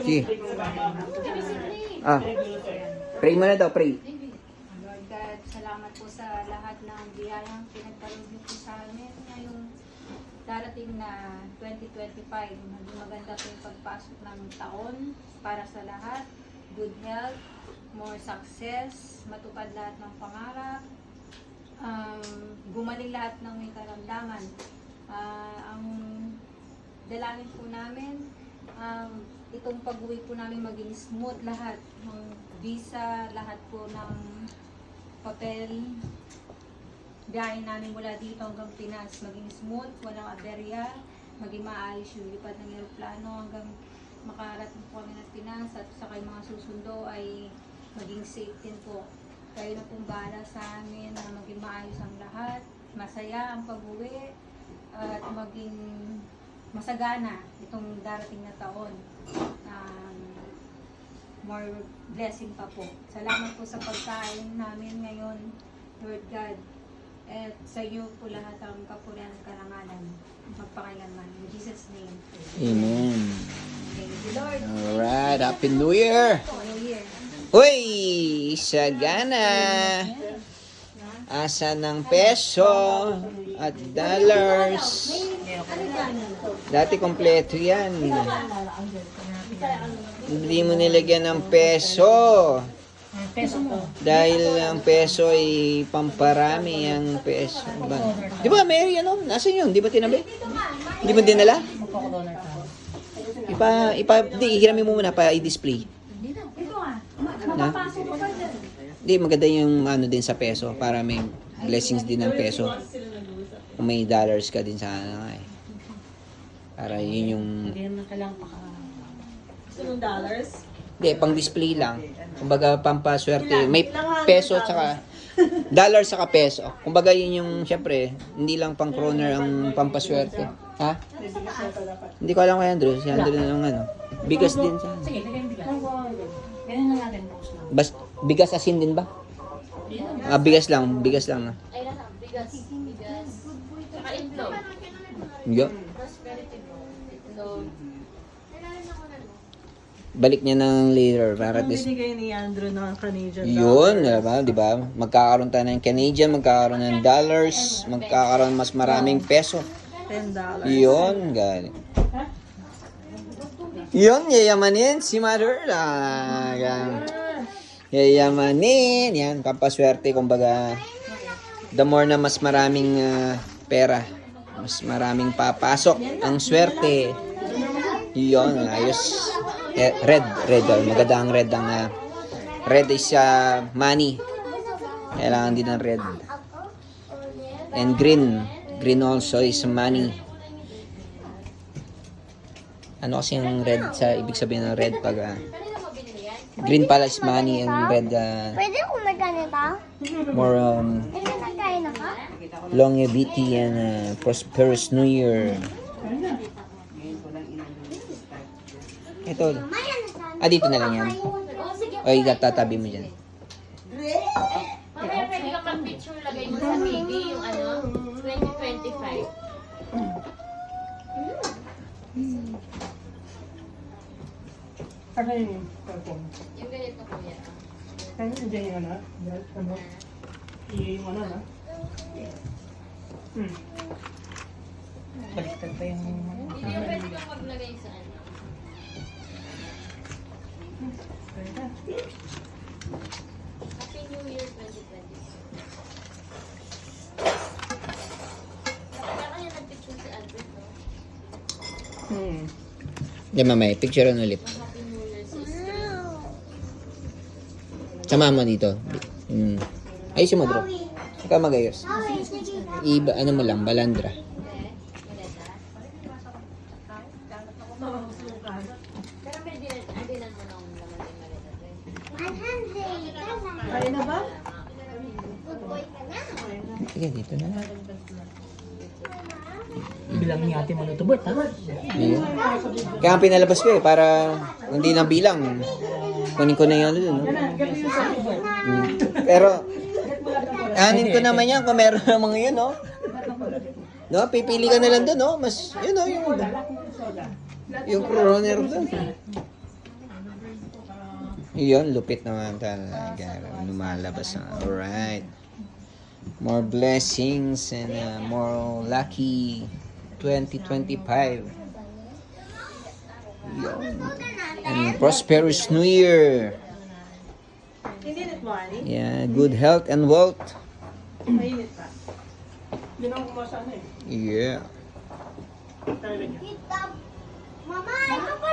Sige. Ah. Pray mo na daw, pray. Lord God, salamat po sa lahat ng biyayang pinagkaroon niyo po sa amin ngayong darating na 2025. Maging maganda po yung pagpasok ng taon para sa lahat. Good health, more success, matupad lahat ng pangarap, gumaling lahat ng may karamdaman. Ang dalangin po namin, itong pag-uwi po namin maging smooth lahat ng visa, lahat po ng papel, biyahe namin mula dito hanggang Pinas maging smooth, walang aberya, maging maayos yung lipad ng aeroplano hanggang makarating po kami ng Pinas at saka yung mga susundo ay maging safe din po. Kayo na pong bahala sa amin na maging maayos ang lahat, masaya ang pag-uwi at maging masagana itong darating na taon. More blessing pa po. Salamat po sa pagkain namin ngayon, Lord God. At sa iyo po lahat ang kapurihan at karangalan. Magpakailanman. In Jesus' name. Amen. Thank you, Lord. Alright, Happy New Year! New Year. Uy! Sagana! Asa ng peso at dollars. Dati kompleto yan. Hindi mo nilagyan ng peso. Dahil ang peso ay pamparami ang peso. Di ba, Mary, ano? Nasaan yun? Di ba tinabi? Di mo dinala? Ihiramin mo muna pa i-display. Na? Di, maganda yung ano din sa peso para may blessings din ng peso. Kung may dollars ka din sa ano eh. Para yun yung... Hindi naman kailangan Gusto dollars? Hindi, pang display lang. Kumbaga pampaswerte. May peso at saka dollar saka peso. Kumbaga yun yung, syempre, hindi lang pang kroner ang pampaswerte. Ha? Hindi ko alam kay Andrew. Si Andrew na lang ano. Bigas din sa... Sige, lagyan bigas. Ganyan na natin. Bigas asin din ba? Bigas lang. Bigas lang. Ay, nasa bigas. Saka itlog. Yo. Prosperity mo. Itlog. Balik niya ng later para Ang this. binigay ni Andrew ng Canadian Yun, di ba? Magkakaroon tayo ng Canadian, magkakaroon ng dollars, magkakaroon mas maraming peso. $10. Yun, galing. Yun, yayamanin si Mother. Yayamanin. Yan, pampaswerte. Kumbaga, the more na mas maraming pera, mas maraming papasok ang swerte. Yun, ayos. Red. Maganda ang red. Red is money. Kailangan din ng red. And green. Green also is money. Ano kasi yung red sa ibig sabihin ng red pag green pala is money and red Pwede kung may ganito? more Pwede nagkain ako? longevity and prosperous new year. Ito. Dito na lang yan. Ay, tatabi mo dyan. Mamaya pwede ka mag-picture, lagay mo sa baby yung ano, 2025. Ano yung karton? Yung ganito kuya. Ano yung dyan yung ano? Ano? Yung ano na? Baliktad pa yung... Hindi yung pwede kang maglagay sa ano. Happy New Year 2026. Kaya kanya nag-picture si Albert, no? Yan mamaya, picture ulit. Happy New Year, sister. Sama mo dito. Ayusin mo, bro. Ikaw magayos. Ano mo lang, balandra. Pero may dinan mo nung laman yung maleta. 100. Kaya na ba? Good boy ka na. Sige, dito na. Bilang ni ate mo na ito, Bert, ha? Ayun. Kaya ang pinalabas ko para hindi na bilang. Kunin ko na yung ano dun. No? Pero, anin ko naman yan kung meron ng mga yun, no? No, pipili ka na lang dun, no? Mas, yun, no? Yung coroner dun. Yun, lupit naman talaga. Lumalabas na. Alright. More blessings and more lucky 2025. Yun. And prosperous New Year. Hindi mo, Ali? Yeah, good health and wealth. Mainit pa. Hindi na ako kumasa na eh. Yeah. Tayo lang yan. Mama, ito pala.